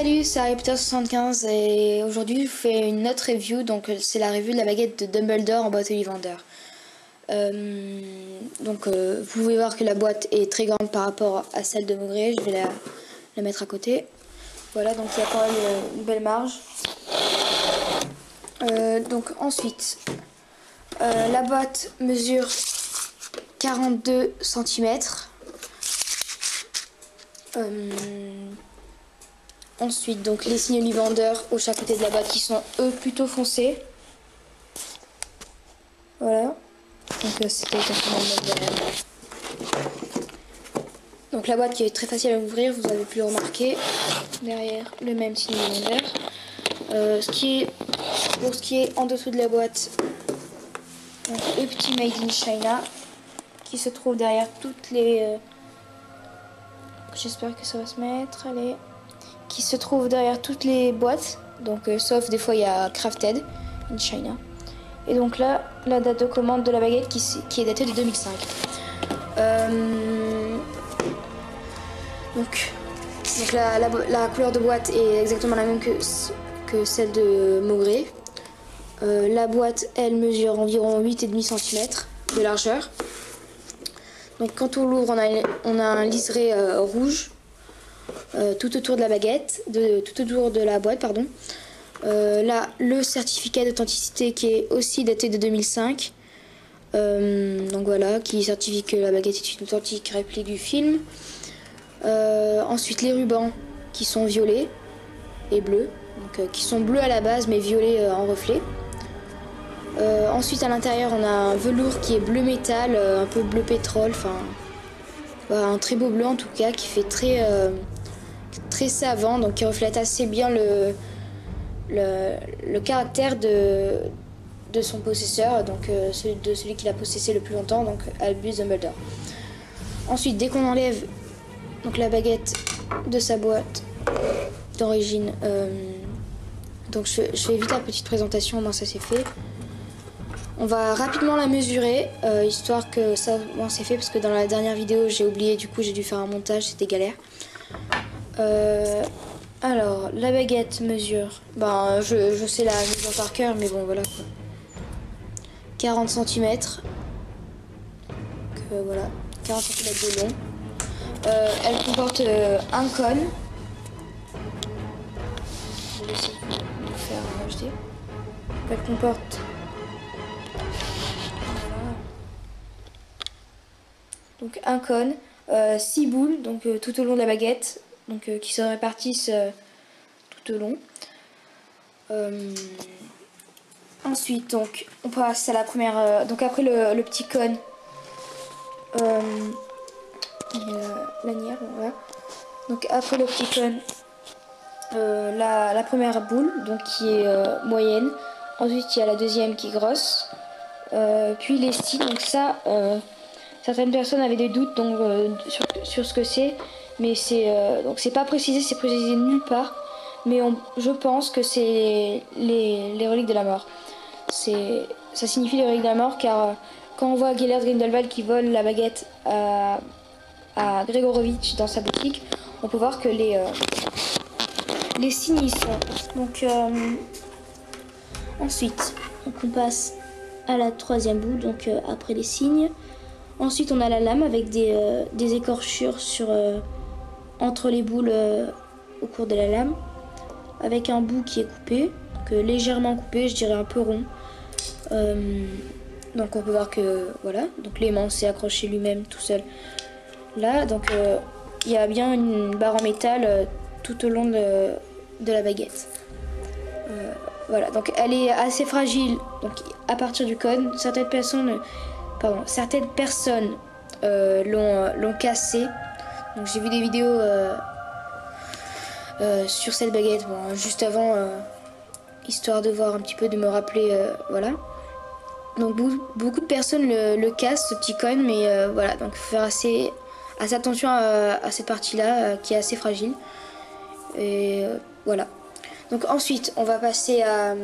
Salut, c'est Harry Potter 75 et aujourd'hui je vous fais une autre review, donc c'est la review de la baguette de Dumbledore en boîte Ollivander. Vous pouvez voir que la boîte est très grande par rapport à celle de Maugré, je vais la mettre à côté. Voilà, donc il y a quand même une belle marge. Ensuite, la boîte mesure 42 cm. Ensuite, donc les signes Ollivander au chaque côté de la boîte qui sont eux plutôt foncés. Voilà. Donc c'était exactement le même derrière. Donc la boîte qui est très facile à ouvrir, vous avez pu le remarquer. Derrière le même signe Ollivander. Pour ce qui est en dessous de la boîte, donc, le petit Made in China qui se trouve derrière toutes les. J'espère que ça va se mettre. Allez. Qui se trouve derrière toutes les boîtes, donc sauf des fois il y a Crafted in China. Et donc là, la date de commande de la baguette qui est datée de 2005. Donc la couleur de boîte est exactement la même que celle de Maugré. La boîte, elle mesure environ 8,5 cm de largeur. Donc quand on l'ouvre, on a un liseré rouge. Tout autour de la baguette, tout autour de la boîte, pardon. Là, le certificat d'authenticité qui est aussi daté de 2005. Donc voilà, qui certifie que la baguette est une authentique réplique du film. Ensuite, les rubans qui sont violets et bleus, donc, qui sont bleus à la base mais violets en reflet. Ensuite, à l'intérieur, on a un velours qui est bleu métal, un peu bleu pétrole, enfin un très beau bleu en tout cas, qui fait très savant, donc qui reflète assez bien le caractère de son possesseur, donc celui qui l'a possessé le plus longtemps, donc Albus Dumbledore. Ensuite, dès qu'on enlève donc la baguette de sa boîte d'origine, donc je fais vite la petite présentation, moi ça c'est fait. On va rapidement la mesurer, histoire que ça c'est fait, parce que dans la dernière vidéo j'ai oublié, du coup j'ai dû faire un montage, c'était galère. Alors, la baguette mesure, je sais la mesure par cœur, mais bon, voilà quoi. 40 cm. Donc, voilà, 40 cm de long. Elle comporte un cône. Je vais essayer de le faire rajouter. Elle comporte. Voilà. Donc, un cône, 6 boules, donc tout au long de la baguette. Donc, qui se répartissent tout au long. Ensuite, donc, on passe à la première. Donc, après le petit cône, lanière, voilà. Donc, après le petit cône, la première boule, donc qui est moyenne. Ensuite, il y a la deuxième qui est grosse. Puis les styles, donc ça, certaines personnes avaient des doutes donc, sur ce que c'est. Mais c'est pas précisé, c'est précisé nulle part. Mais je pense que c'est les reliques de la mort. Ça signifie les reliques de la mort, car quand on voit Gellert Grindelwald qui vole la baguette à Gregorovitch dans sa boutique, on peut voir que les signes y sont. Donc ensuite, on passe à la troisième boule, donc après les signes. Ensuite, on a la lame avec des écorchures entre les boules au cours de la lame, avec un bout qui est coupé, donc légèrement coupé, je dirais un peu rond. Donc on peut voir que voilà, donc l'aimant s'est accroché lui-même tout seul là. Donc il y a bien une barre en métal tout au long de la baguette. Voilà, donc elle est assez fragile. Donc à partir du cône, certaines personnes l'ont cassée. Donc j'ai vu des vidéos sur cette baguette, bon, juste avant, histoire de voir un petit peu, de me rappeler, voilà. Donc beaucoup de personnes le cassent, ce petit cône, mais voilà, donc il faut faire assez attention à cette partie-là qui est assez fragile. Et voilà. Donc ensuite, on va passer à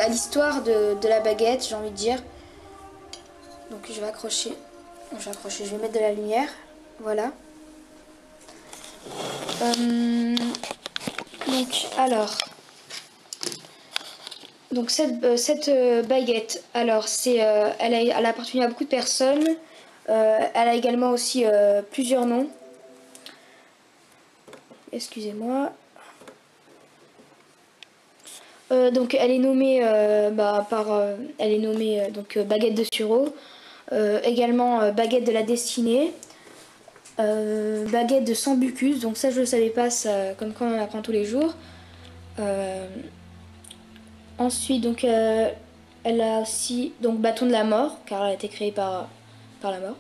l'histoire de la baguette, j'ai envie de dire. Donc je vais accrocher, je vais mettre de la lumière, voilà. Donc alors, donc cette baguette, alors elle a appartenu à beaucoup de personnes. Elle a également aussi plusieurs noms. Excusez-moi. Donc elle est nommée elle est nommée donc baguette de Sureau, également baguette de la destinée, baguette de Sambucus, donc ça je le savais pas, ça, comme quand on apprend tous les jours. Ensuite donc elle a aussi donc bâton de la mort car elle a été créée par la mort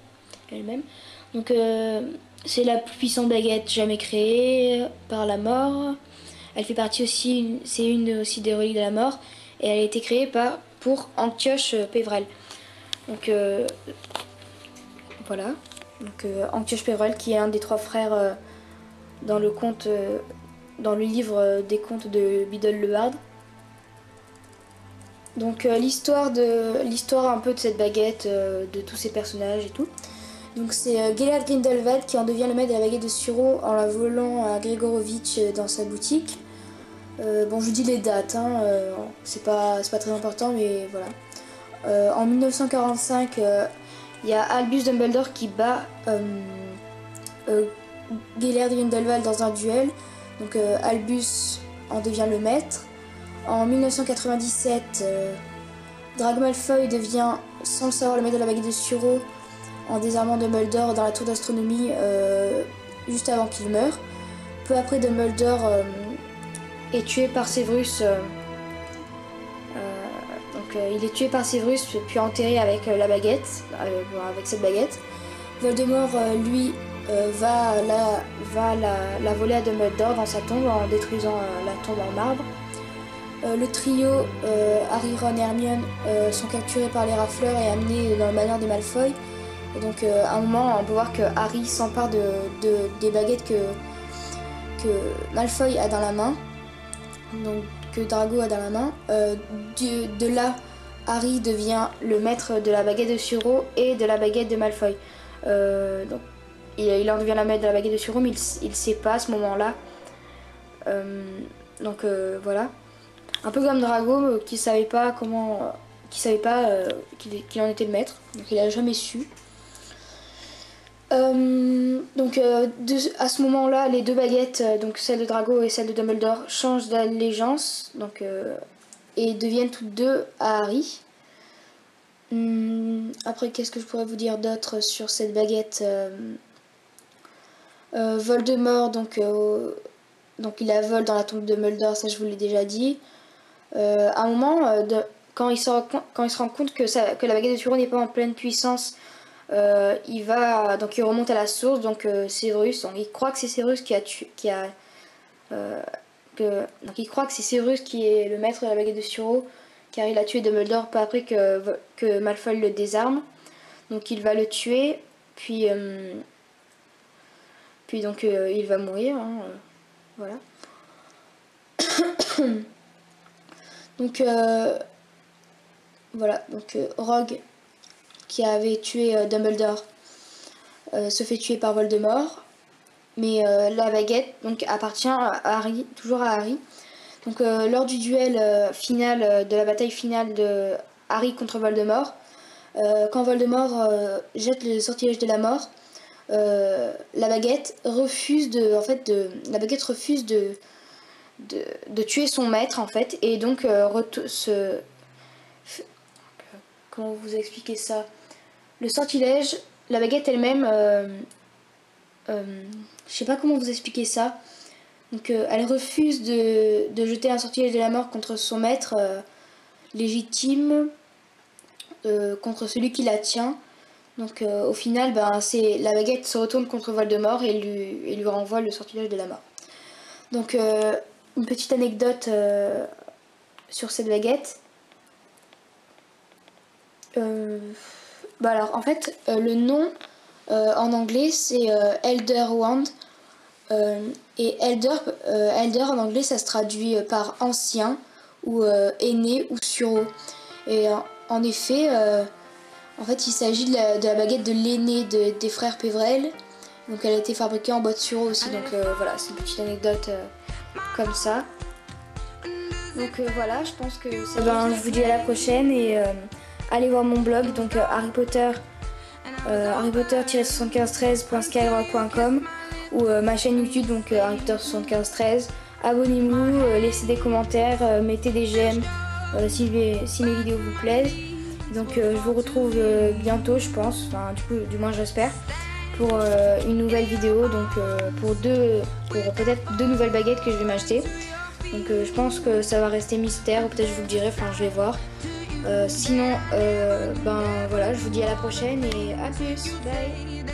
elle-même. Donc c'est la plus puissante baguette jamais créée par la mort. Elle fait partie aussi, c'est une aussi des reliques de la mort, et elle a été créée pour Antioche Pévrel. Donc voilà. Donc Antioche Pévrel qui est un des trois frères dans le conte, dans le livre des contes de Biddle le Bard. Donc l'histoire un peu de cette baguette, de tous ces personnages et tout. Donc c'est Gellert Grindelwald qui en devient le maître de la baguette de Sureau en la volant à Gregorovitch dans sa boutique. Bon, je vous dis les dates, hein, c'est pas très important, mais voilà. En 1945, il y a Albus Dumbledore qui bat Gellert Grindelwald dans un duel. Donc Albus en devient le maître. En 1997, Drago Malfoy devient, sans le savoir, le maître de la baguette de Sureau en désarmant Dumbledore dans la tour d'astronomie juste avant qu'il meure. Peu après, Dumbledore est tué par Severus. Il est tué par Severus puis enterré avec la baguette, avec cette baguette. Voldemort, lui, va la voler à Dumbledore dans sa tombe en détruisant la tombe en marbre. Le trio, Harry, Ron et Hermione, sont capturés par les rafleurs et amenés dans le manoir des Malfoy. Et donc à un moment, on peut voir que Harry s'empare des baguettes que Malfoy a dans la main. Donc que Drago a dans la main. De là, Harry devient le maître de la baguette de Sureau et de la baguette de Malfoy. Donc il en devient la maître de la baguette de Sureau, mais il sait pas à ce moment-là. Donc voilà. Un peu comme Drago qui savait pas qu'il en était le maître, donc il a jamais su. Donc à ce moment-là, les deux baguettes, donc celle de Drago et celle de Dumbledore, changent d'allégeance, donc et deviennent toutes deux à Harry. Après, qu'est-ce que je pourrais vous dire d'autre sur cette baguette? Voldemort, donc il la vole dans la tombe de Dumbledore, ça je vous l'ai déjà dit. À un moment, quand il se rend compte que la baguette de Sureau n'est pas en pleine puissance, il remonte à la source, donc Severus, donc il croit que c'est Severus donc il croit que c'est Severus qui est le maître de la baguette de Sureau, car il a tué Dumbledore peu après que Malfoy le désarme. Donc il va le tuer, puis donc il va mourir, hein, voilà. Donc voilà, donc Rogue qui avait tué Dumbledore se fait tuer par Voldemort, mais la baguette donc appartient à Harry, toujours à Harry. Donc lors du duel final, de la bataille finale de Harry contre Voldemort, quand Voldemort jette le sortilège de la mort, la baguette refuse de tuer son maître en fait, et donc comment vous expliquer ça? Le sortilège, la baguette elle-même, je sais pas comment vous expliquer ça. Donc elle refuse de jeter un sortilège de la mort contre son maître légitime, contre celui qui la tient. Donc au final, la baguette se retourne contre Voldemort et lui renvoie le sortilège de la mort. Donc une petite anecdote sur cette baguette. Alors en fait le nom en anglais c'est Elder Wand, et Elder en anglais ça se traduit par ancien ou aîné ou sureau, et en effet en fait il s'agit de la baguette de l'aîné des frères Pévrel. Donc elle a été fabriquée en boîte Suro aussi, donc voilà, c'est une petite anecdote comme ça. Donc voilà, je pense que c'est ben, je vous dis à la prochaine et allez voir mon blog, donc harrypotter-7513.skyrock.com ou ma chaîne YouTube, donc harrypotter7513. Abonnez-vous, laissez des commentaires, mettez des j'aime si mes vidéos vous plaisent. Donc je vous retrouve bientôt, je pense, enfin du moins j'espère, pour une nouvelle vidéo, donc pour peut-être 2 nouvelles baguettes que je vais m'acheter. Donc je pense que ça va rester mystère, ou peut-être je vous le dirai, enfin je vais voir. Sinon, ben voilà, je vous dis à la prochaine et à plus, bye.